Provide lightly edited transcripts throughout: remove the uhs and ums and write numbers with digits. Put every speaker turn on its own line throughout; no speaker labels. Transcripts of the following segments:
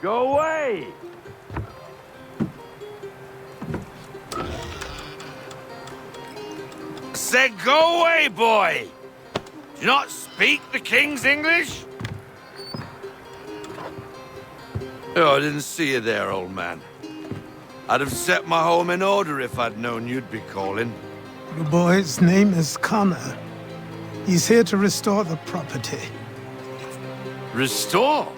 Go away! Said go away, boy! Do you not speak the King's English? Oh, I didn't see you there, old man. I'd have set my home in order if I'd known you'd be calling.
The boy's name is Connor. He's here to restore the property.
Restore?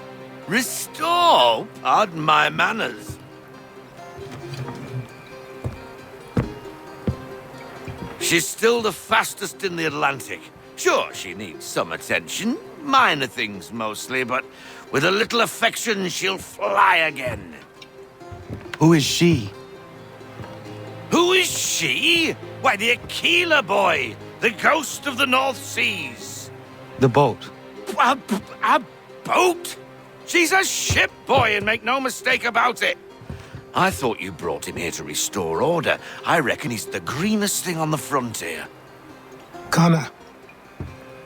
Restore? Pardon my manners. She's still the fastest in the Atlantic. Sure, she needs some attention. Minor things mostly, but with a little affection, she'll fly again.
Who is she?
Who is she? Why, the Aquila boy, the ghost of the North Seas.
The boat.
A boat? She's a ship, boy, and make no mistake about it. I thought you brought him here to restore order. I reckon he's the greenest thing on the frontier.
Connor,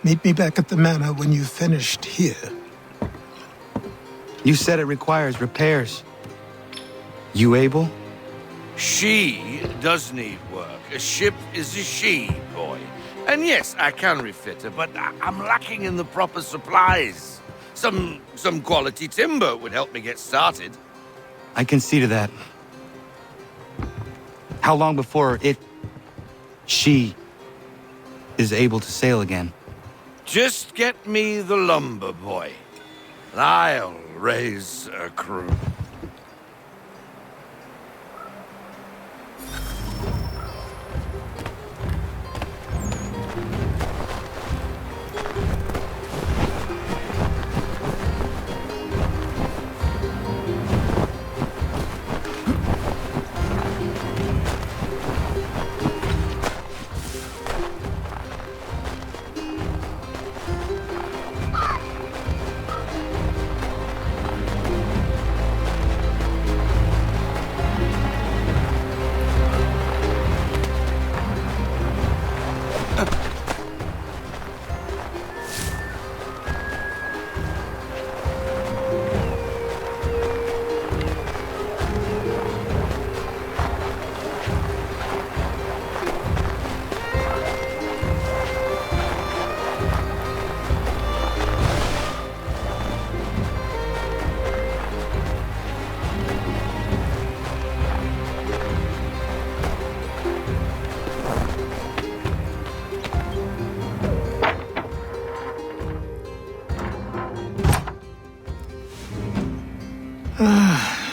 meet me back at the manor when you've finished here.
You said it requires repairs. You able?
She does need work. A ship is a she, boy. And yes, I can refit her, but I'm lacking in the proper supplies. Some quality timber would help me get started.
I can see to that. How long before she is able to sail again?
Just get me the lumber, boy. And I'll raise a crew.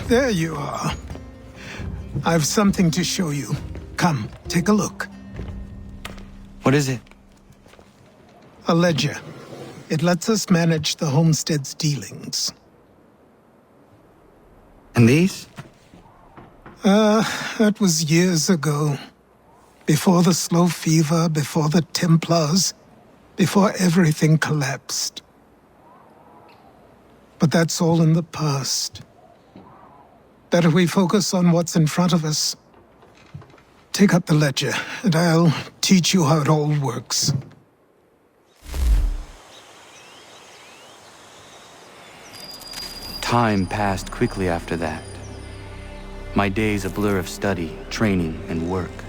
There you are. I've something to show you. Come, take a look.
What is it?
A ledger. It lets us manage the homestead's dealings.
And these?
That was years ago. Before the slow fever, before the Templars, before everything collapsed. But that's all in the past. Better we focus on what's in front of us. Take up the ledger, and I'll teach you how it all works.
Time passed quickly after that. My days a blur of study, training, and work.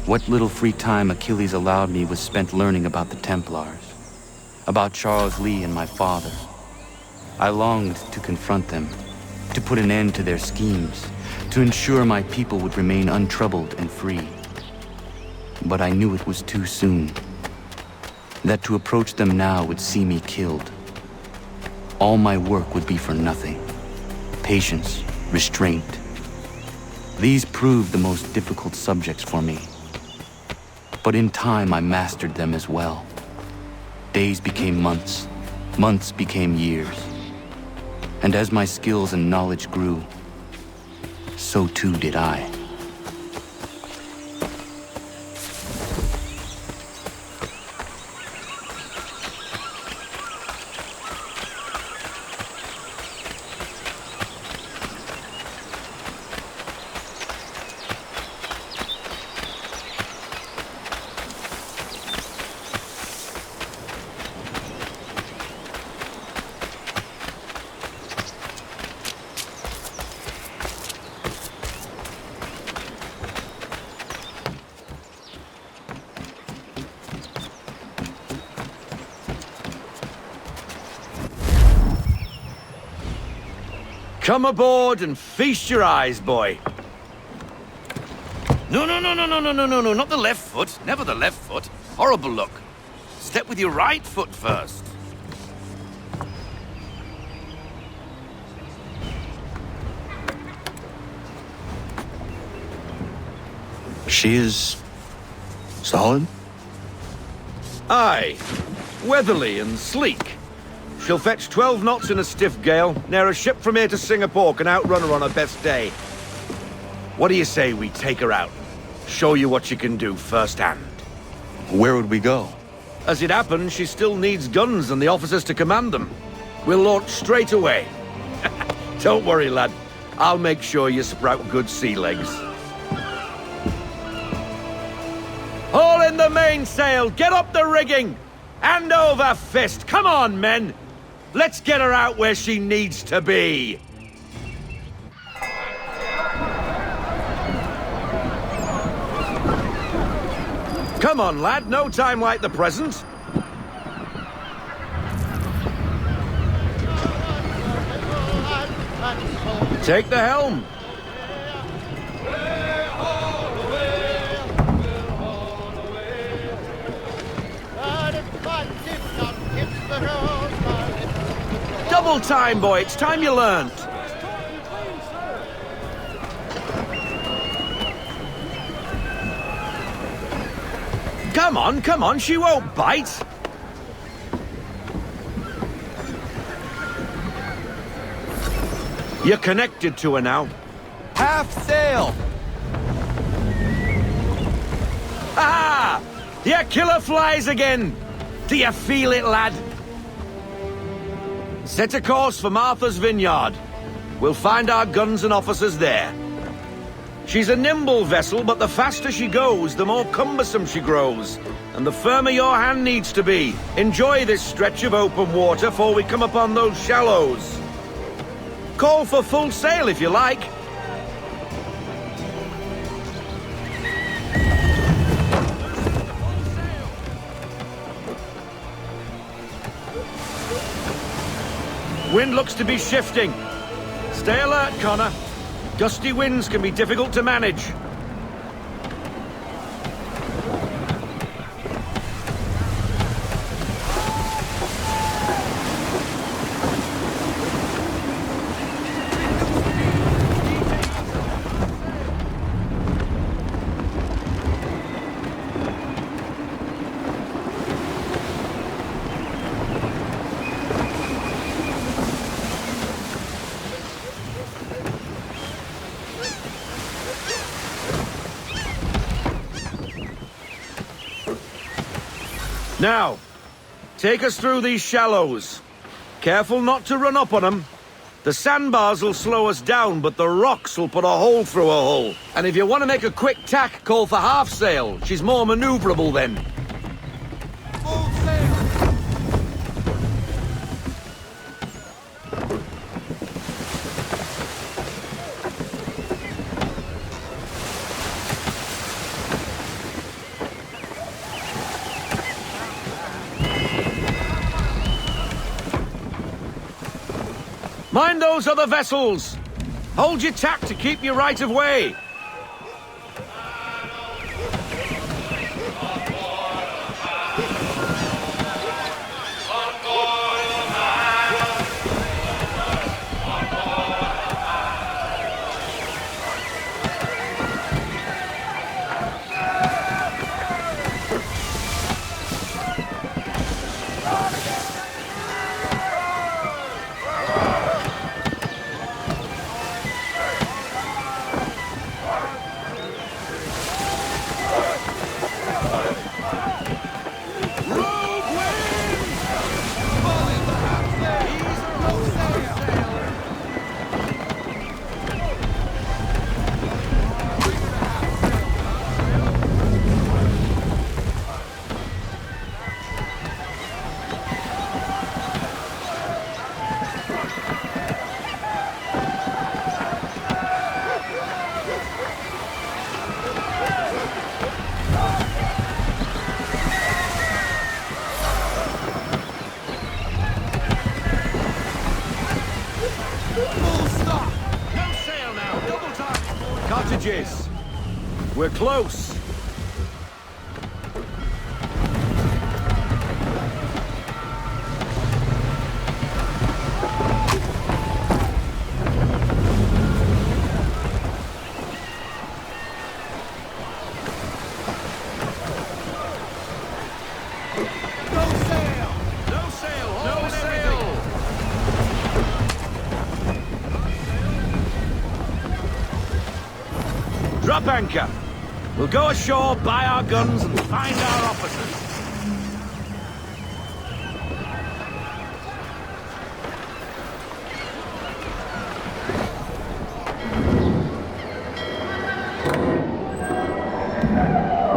What little free time Achilles allowed me was spent learning about the Templars, about Charles Lee and my father. I longed to confront them, to put an end to their schemes, to ensure my people would remain untroubled and free. But I knew it was too soon, that to approach them now would see me killed. All my work would be for nothing. Patience, restraint. These proved the most difficult subjects for me. But in time I mastered them as well. Days became months, months became years. And as my skills and knowledge grew, so too did I.
Come aboard and feast your eyes, boy.
No, not the left foot. Never the left foot. Horrible look. Step with your right foot first.
She is solid?
Aye. Weatherly and sleek. She'll fetch 12 knots in a stiff gale, ne'er a ship from here to Singapore can outrun her on her best day. What do you say we take her out? Show you what she can do firsthand.
Where would we go?
As it happens, she still needs guns and the officers to command them. We'll launch straight away. Don't worry, lad. I'll make sure you sprout good sea legs. Haul in the mainsail! Get up the rigging! Hand over fist! Come on, men! Let's get her out where she needs to be! Come on, lad. No time like the present. Take the helm. Double time, boy. It's time you learned. Come on, she won't bite. You're connected to her now.
Half sail!
Ah! Your killer flies again! Do you feel it, lad? Set a course for Martha's Vineyard. We'll find our guns and officers there. She's a nimble vessel, but the faster she goes, the more cumbersome she grows. And the firmer your hand needs to be. Enjoy this stretch of open water before we come upon those shallows. Call for full sail if you like. Wind looks to be shifting. Stay alert, Connor. Gusty winds can be difficult to manage. Now, take us through these shallows. Careful not to run up on them. The sandbars will slow us down, but the rocks will put a hole through a hull. And if you want to make a quick tack, call for half sail. She's more maneuverable then.
Full sail!
Mind those other vessels! Hold your tack to keep your right of way! Full stop! cottages. We're close. Drop anchor. We'll go ashore, buy our guns, and find our officers.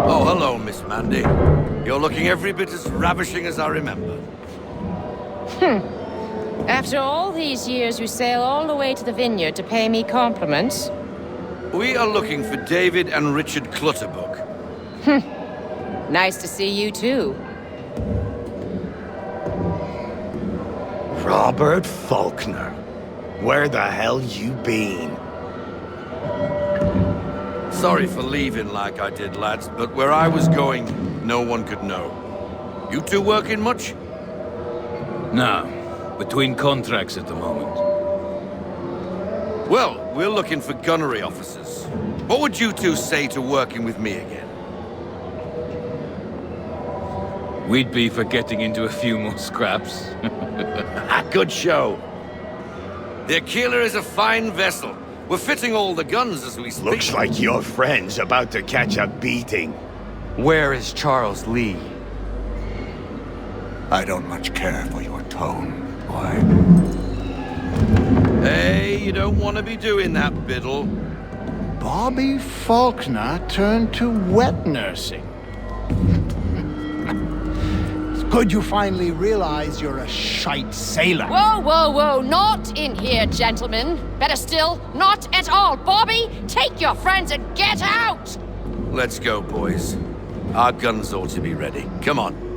Oh, hello, Miss Mandy. You're looking every bit as ravishing as I remember.
After all these years, you sail all the way to the vineyard to pay me compliments?
We are looking for David and Richard Clutterbuck.
Nice to see you, too.
Robert Faulkner. Where the hell you been?
Sorry for leaving like I did, lads, but where I was going, no one could know. You two working much?
No. Between contracts at the moment.
Well, we're looking for gunnery officers. What would you two say to working with me again?
We'd be for getting into a few more scraps.
Good show. The Aquila is a fine vessel. We're fitting all the guns as we speak.
Looks like your friend's about to catch a beating.
Where is Charles Lee?
I don't much care for your tone, boy.
Hey, you don't want to be doing that, Biddle.
Bobby Faulkner turned to wet nursing. It's good you finally realize you're a shite sailor.
Whoa, whoa, whoa, not in here, gentlemen. Better still, not at all. Bobby, take your friends and get out!
Let's go, boys. Our guns ought to be ready. Come on.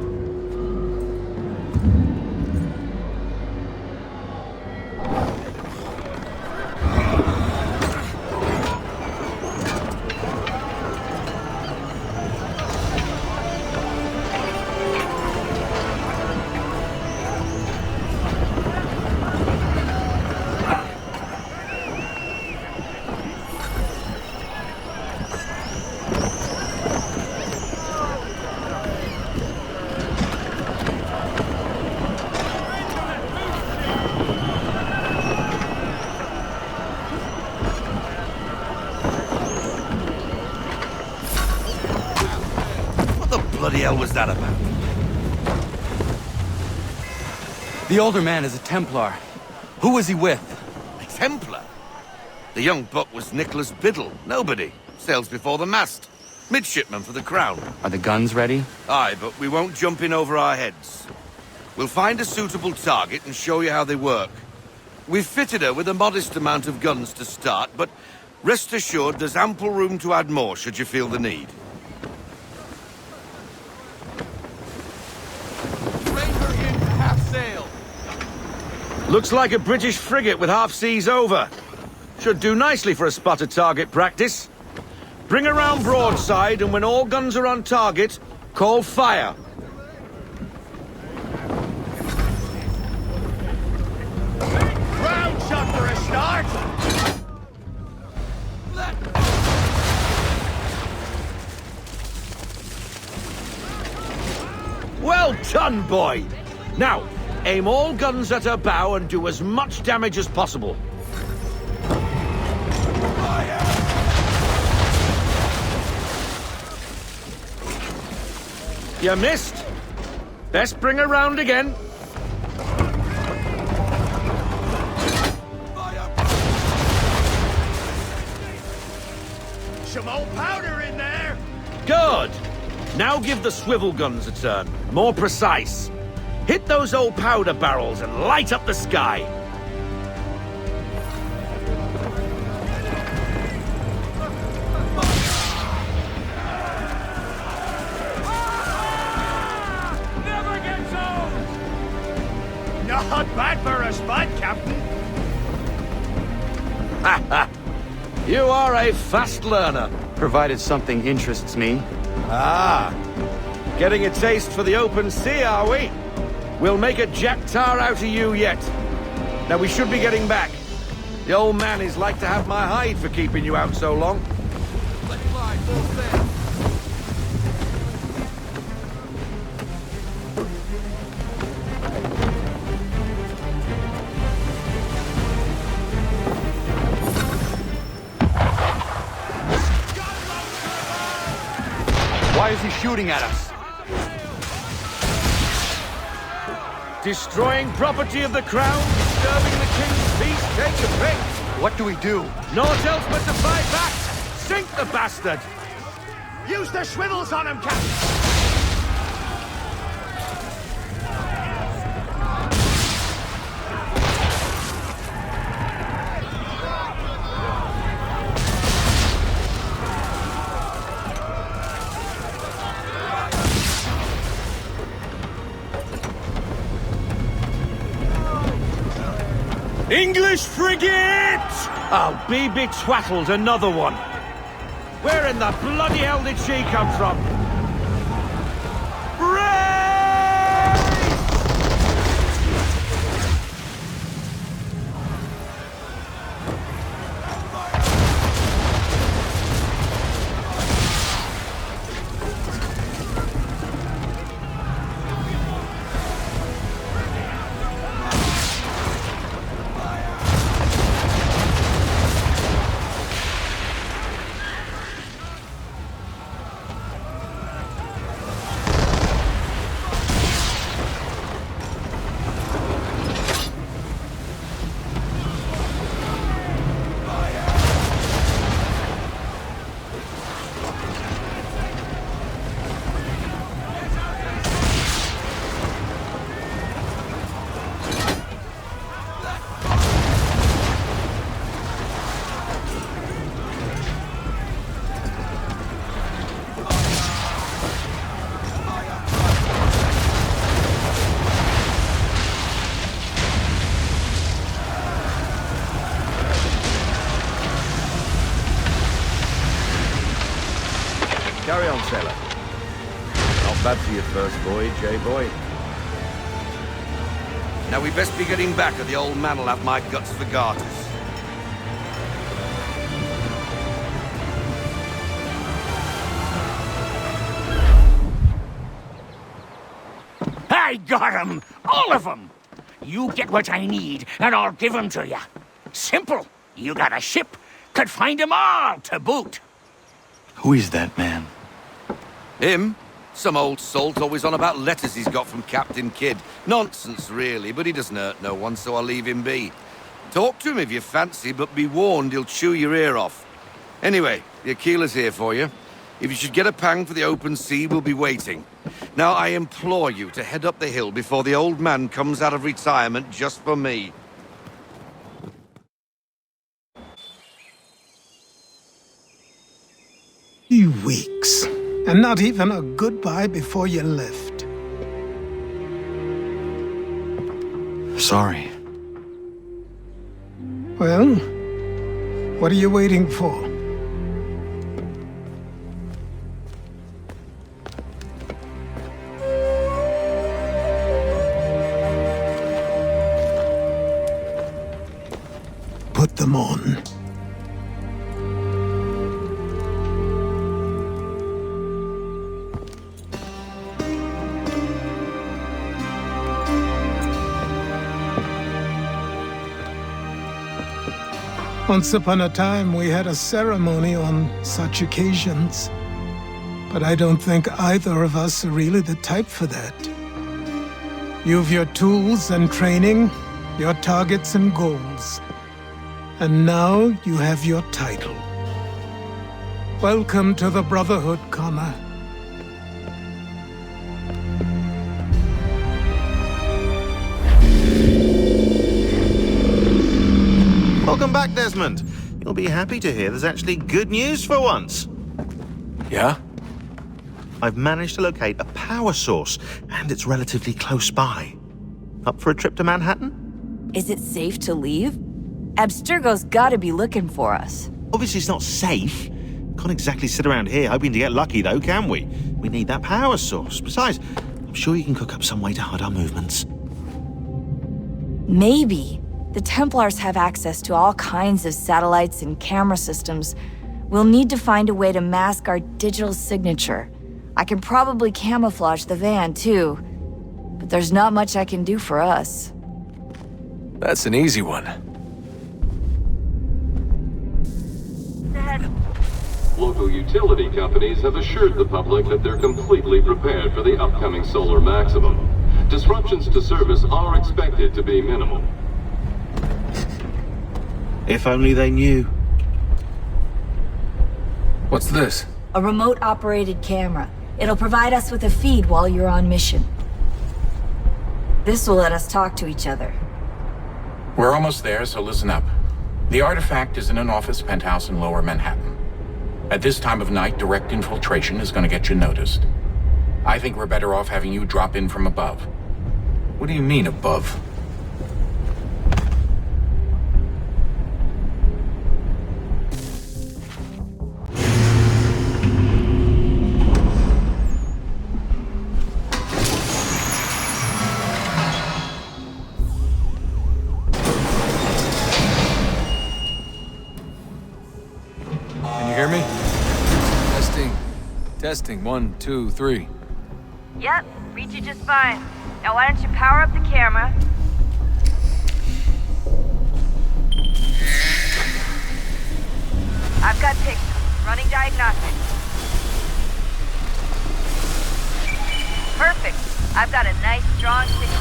What the hell was that about?
The older man is a Templar. Who was he with?
A Templar? The young buck was Nicholas Biddle. Nobody. Sails before the mast. Midshipman for the Crown.
Are the guns ready?
Aye, but we won't jump in over our heads. We'll find a suitable target and show you how they work. We've fitted her with a modest amount of guns to start, but rest assured there's ample room to add more should you feel the need.
Looks like a British frigate with half seas over. Should do nicely for a spotted target practice. Bring around broadside, and when all guns are on target, call fire.
Round shot for a start!
Well done, boy! Now, aim all guns at her bow and do as much damage as possible. You missed. Best bring her round again.
Some old powder in there!
Good. Now give the swivel guns a turn. More precise. Hit those old powder barrels and light up the sky.
Never gets old! Not bad for a spud, Captain.
You are a fast learner.
Provided something interests me.
Ah, getting a taste for the open sea, are we? We'll make a jack tar out of you yet. Now we should be getting back. The old man is like to have my hide for keeping you out so long. Let it lie, full sail.
Why is he shooting at us?
Destroying property of the crown, disturbing the king's peace, take your pick.
What do we do?
Naught else but to fight back. Sink the bastard.
Use the swivels on him, Captain!
English frigate! Oh, be betwattled, another one. Where in the bloody hell did she come from? Carry on, sailor. Not bad for your first voyage, eh, boy?
Now we best be getting back, or the old man'll have my guts for garters.
I got 'em! All of 'em! You get what I need, and I'll give 'em to you. Simple. You got a ship, could find 'em all to boot.
Who is that man?
Him? Some old salt always on about letters he's got from Captain Kidd. Nonsense, really, but he doesn't hurt no one, so I'll leave him be. Talk to him if you fancy, but be warned he'll chew your ear off. Anyway, the Aquila's here for you. If you should get a pang for the open sea, we'll be waiting. Now, I implore you to head up the hill before the old man comes out of retirement just for me.
3 weeks. And not even a goodbye before you left.
Sorry.
Well, what are you waiting for? Put them on. Once upon a time, we had a ceremony on such occasions. But I don't think either of us are really the type for that. You've your tools and training, your targets and goals. And now you have your title. Welcome to the Brotherhood, Connor.
Welcome back, Desmond. You'll be happy to hear there's actually good news for once.
Yeah?
I've managed to locate a power source, and it's relatively close by. Up for a trip to Manhattan?
Is it safe to leave? Abstergo's gotta be looking for us.
Obviously, it's not safe. Can't exactly sit around here hoping to get lucky, though, can we? We need that power source. Besides, I'm sure you can cook up some way to hide our movements.
Maybe. The Templars have access to all kinds of satellites and camera systems. We'll need to find a way to mask our digital signature. I can probably camouflage the van, too. But there's not much I can do for us.
That's an easy one.
Local utility companies have assured the public that they're completely prepared for the upcoming solar maximum. Disruptions to service are expected to be minimal.
If only they knew.
What's this?
A remote-operated camera. It'll provide us with a feed while you're on mission. This will let us talk to each other.
We're almost there, so listen up. The artifact is in an office penthouse in Lower Manhattan. At this time of night, direct infiltration is going to get you noticed. I think we're better off having you drop in from above.
What do you mean, above? Testing, 1, 2, 3.
Yep, reach you just fine. Now why don't you power up the camera? I've got pictures. Running diagnostics. Perfect. I've got a nice, strong signal.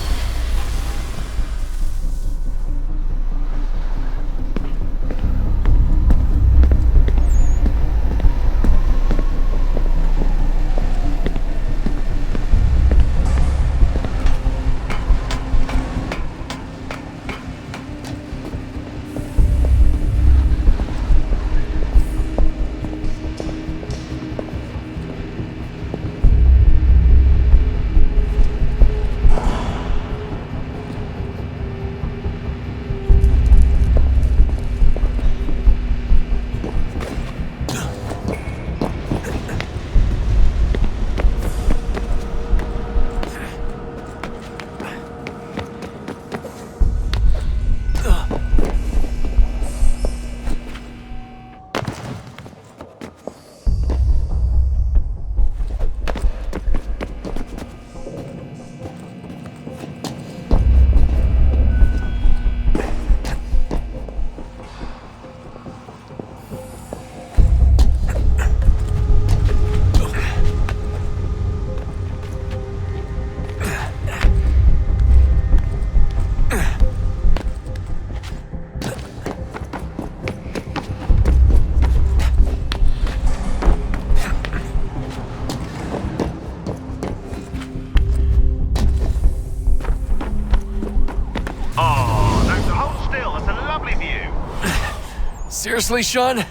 Seriously, Shaun?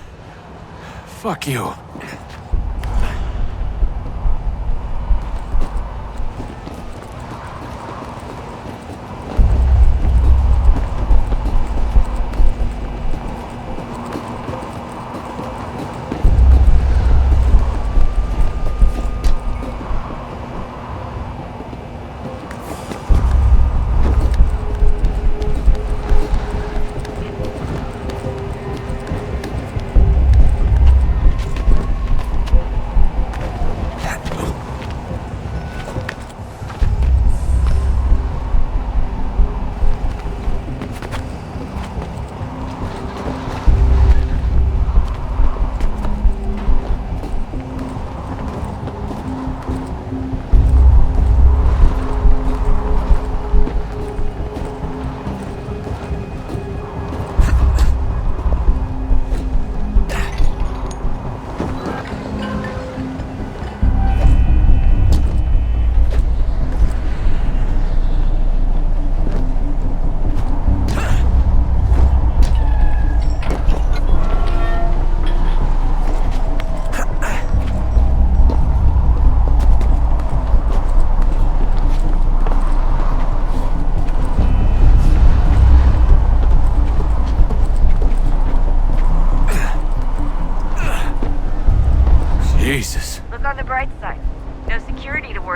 Fuck you.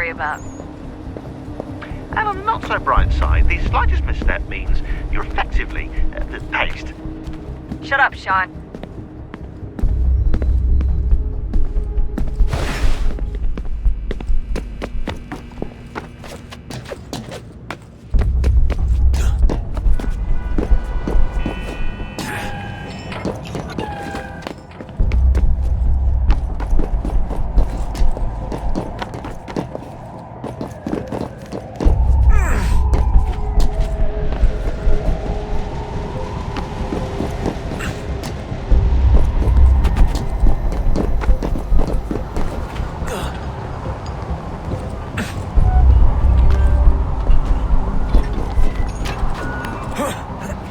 worry about.
And on the not so bright side, the slightest misstep means you're effectively paced.
Shut up, Shaun.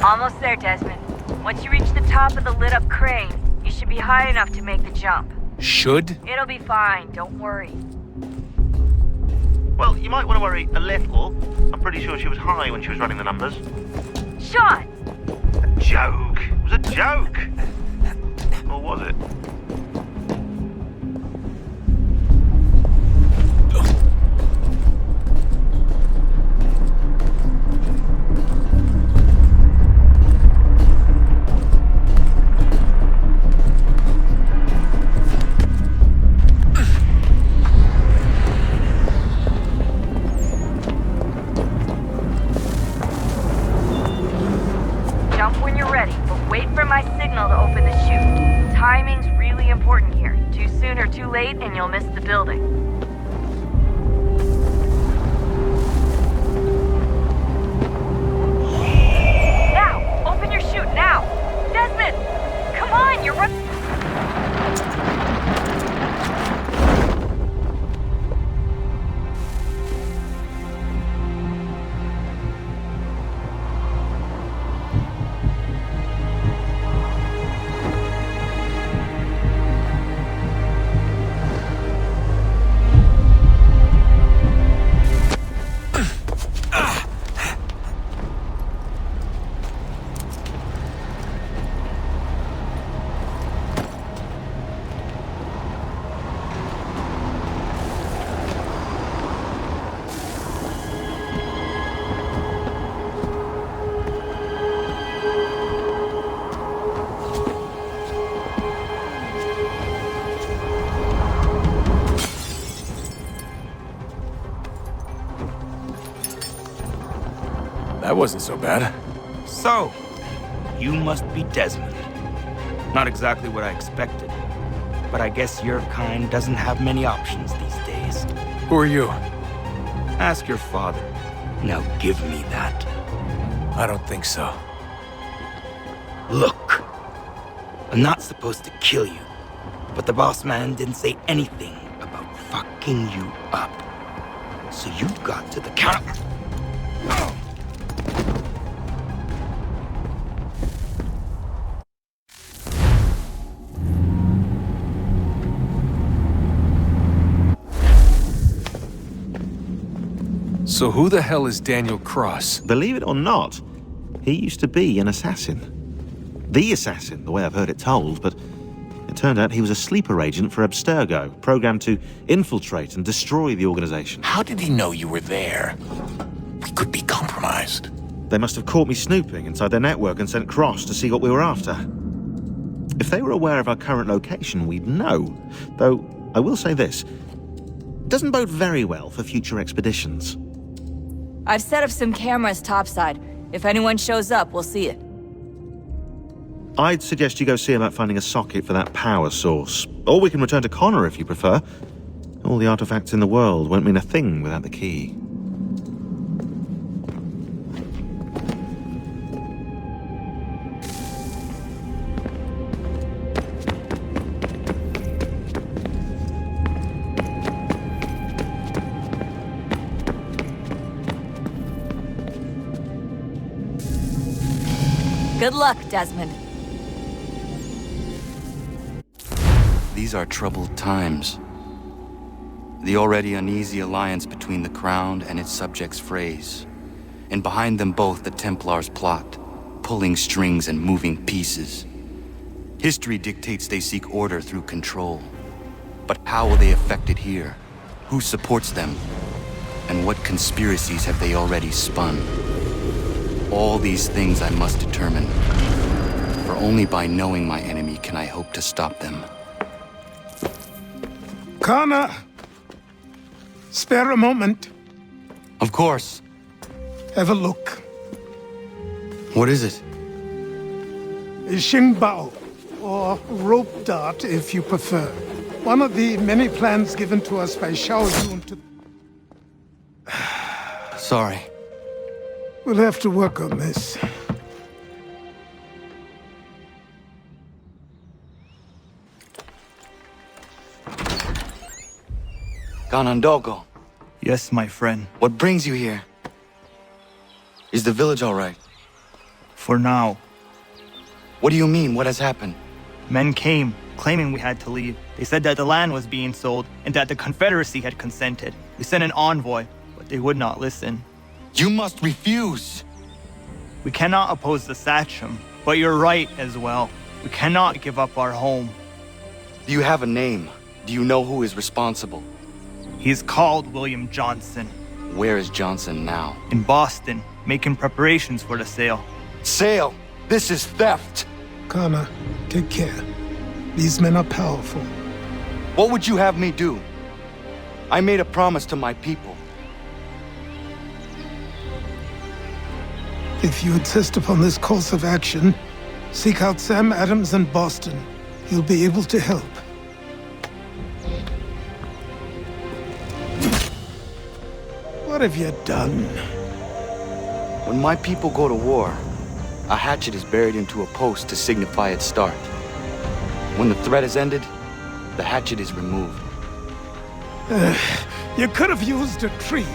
Almost there, Desmond. Once you reach the top of the lit-up crane, you should be high enough to make the jump.
Should?
It'll be fine, don't worry.
Well, you might want to worry a little. I'm pretty sure she was high when she was running the numbers.
Shaun!
A joke. It was a joke. Or was it?
Jump when you're ready, but wait for my signal to open the chute. Timing's really important here. Too soon or too late, and you'll miss the building. Now! Open your chute, now! Desmond! Come on, you're running.
That wasn't so bad.
So, you must be Desmond. Not exactly what I expected, but I guess your kind doesn't have many options these days.
Who are you?
Ask your father. Now give me that.
I don't think so.
Look, I'm not supposed to kill you, but the boss man didn't say anything about fucking you up. So you got to the counter.
So who the hell is Daniel Cross?
Believe it or not, he used to be an assassin. The assassin, the way I've heard it told, but it turned out he was a sleeper agent for Abstergo, programmed to infiltrate and destroy the organization.
How did he know you were there? We could be compromised.
They must have caught me snooping inside their network and sent Cross to see what we were after. If they were aware of our current location, we'd know. Though, I will say this, it doesn't bode very well for future expeditions.
I've set up some cameras topside. If anyone shows up, we'll see it.
I'd suggest you go see about finding a socket for that power source. Or we can return to Connor if you prefer. All the artifacts in the world won't mean a thing without the key.
Good luck, Desmond.
These are troubled times. The already uneasy alliance between the Crown and its subjects frays. And behind them both the Templars plot, pulling strings and moving pieces. History dictates they seek order through control. But how will they effect it here? Who supports them? And what conspiracies have they already spun? All these things I must determine. For only by knowing my enemy can I hope to stop them.
Connor! Spare a moment.
Of course.
Have a look.
What is it?
A Xingbao, or rope dart if you prefer. One of the many plans given to us by Shaun to...
Sorry.
We'll have to work on this.
Ganondogo,
Yes, my friend.
what brings you here? Is the village all right?
For now.
What do you mean? What has happened?
Men came, claiming we had to leave. They said that the land was being sold, and that the Confederacy had consented. We sent an envoy, but they would not listen.
You must refuse!
We cannot oppose the Sachem, but you're right as well. We cannot give up our home.
Do you have a name? Do you know who is responsible?
He's called William Johnson.
Where is Johnson now?
In Boston, making preparations for the sale.
Sale! This is theft!
Connor, take care. These men are powerful.
What would you have me do? I made a promise to my people.
If you insist upon this course of action, seek out Sam Adams in Boston. He'll be able to help. What have you done?
When my people go to war, a hatchet is buried into a post to signify its start. When the threat is ended, the hatchet is removed.
You could have used a tree.